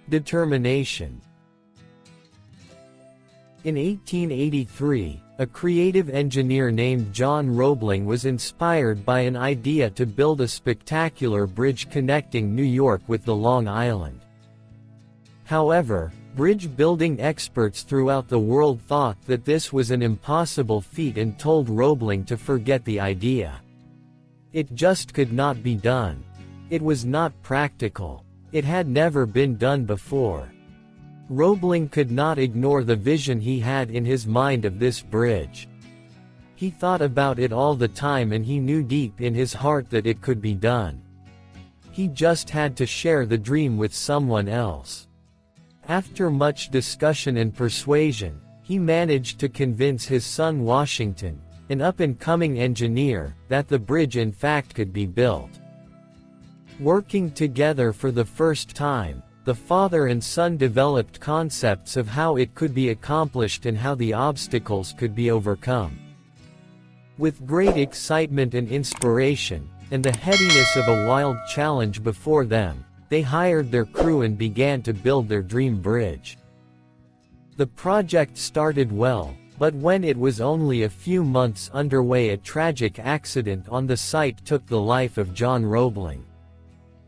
Determination. In 1883, a creative engineer named John Roebling was inspired by an idea to build a spectacular bridge connecting New York with the Long Island. However, bridge-building experts throughout the world thought that this was an impossible feat and told Roebling to forget the idea. It just could not be done. It was not practical. It had never been done before. Roebling could not ignore the vision he had in his mind of this bridge. He thought about it all the time and he knew deep in his heart that it could be done. He just had to share the dream with someone else. After much discussion and persuasion, he managed to convince his son Washington, an up-and-coming engineer, that the bridge in fact could be built. Working together for the first time, the father and son developed concepts of how it could be accomplished and how the obstacles could be overcome. With great excitement and inspiration, and the headiness of a wild challenge before them, they hired their crew and began to build their dream bridge. The project started well, but when it was only a few months underway, a tragic accident on the site took the life of John Roebling.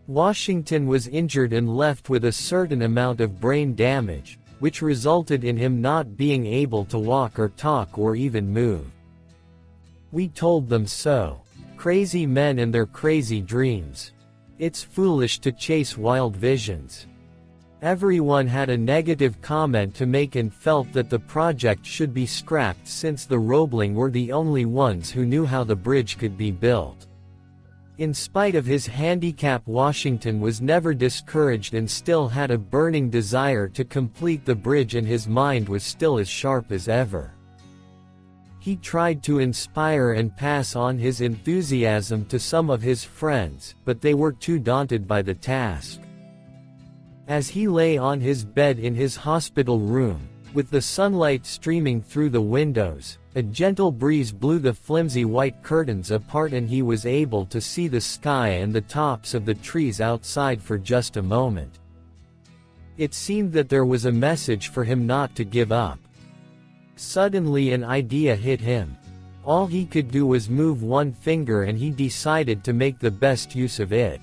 Washington was injured and left with a certain amount of brain damage, which resulted in him not being able to walk or talk or even move. We told them so. Crazy men and their crazy dreams. It's foolish to chase wild visions. Everyone had a negative comment to make and felt that the project should be scrapped since the Roebling were the only ones who knew how the bridge could be built. In spite of his handicap, Washington was never discouraged and still had a burning desire to complete the bridge, and his mind was still as sharp as ever. He tried to inspire and pass on his enthusiasm to some of his friends, but they were too daunted by the task. As he lay on his bed in his hospital room, with the sunlight streaming through the windows, a gentle breeze blew the flimsy white curtains apart and he was able to see the sky and the tops of the trees outside for just a moment. It seemed that there was a message for him not to give up. Suddenly an idea hit him. All he could do was move one finger and he decided to make the best use of it.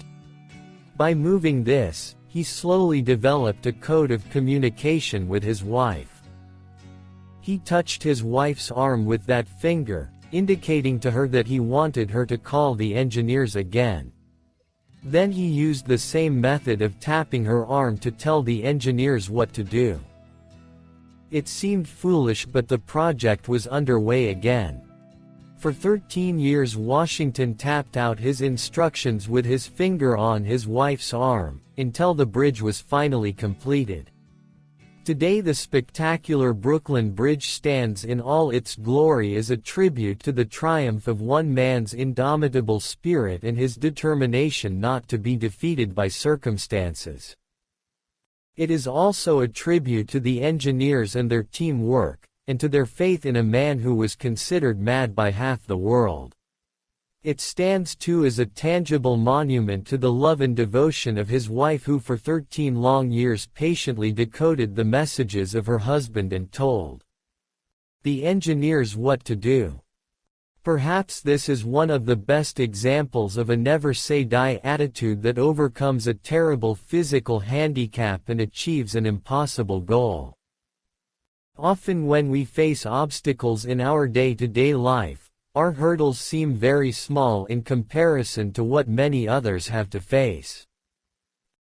By moving this, he slowly developed a code of communication with his wife. He touched his wife's arm with that finger, indicating to her that he wanted her to call the engineers again. Then he used the same method of tapping her arm to tell the engineers what to do. It seemed foolish, but the project was underway again. For 13 years Washington tapped out his instructions with his finger on his wife's arm, until the bridge was finally completed. Today the spectacular Brooklyn Bridge stands in all its glory as a tribute to the triumph of one man's indomitable spirit and his determination not to be defeated by circumstances. It is also a tribute to the engineers and their teamwork, and to their faith in a man who was considered mad by half the world. It stands too as a tangible monument to the love and devotion of his wife, who for 13 long years patiently decoded the messages of her husband and told the engineers what to do. Perhaps this is one of the best examples of a never say die attitude that overcomes a terrible physical handicap and achieves an impossible goal. Often when we face obstacles in our day-to-day life, our hurdles seem very small in comparison to what many others have to face.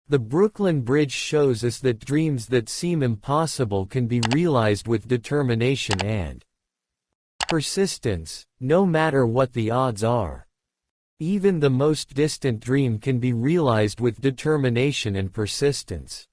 The Brooklyn Bridge shows us that dreams that seem impossible can be realized with determination and persistence, no matter what the odds are. Even the most distant dream can be realized with determination and persistence.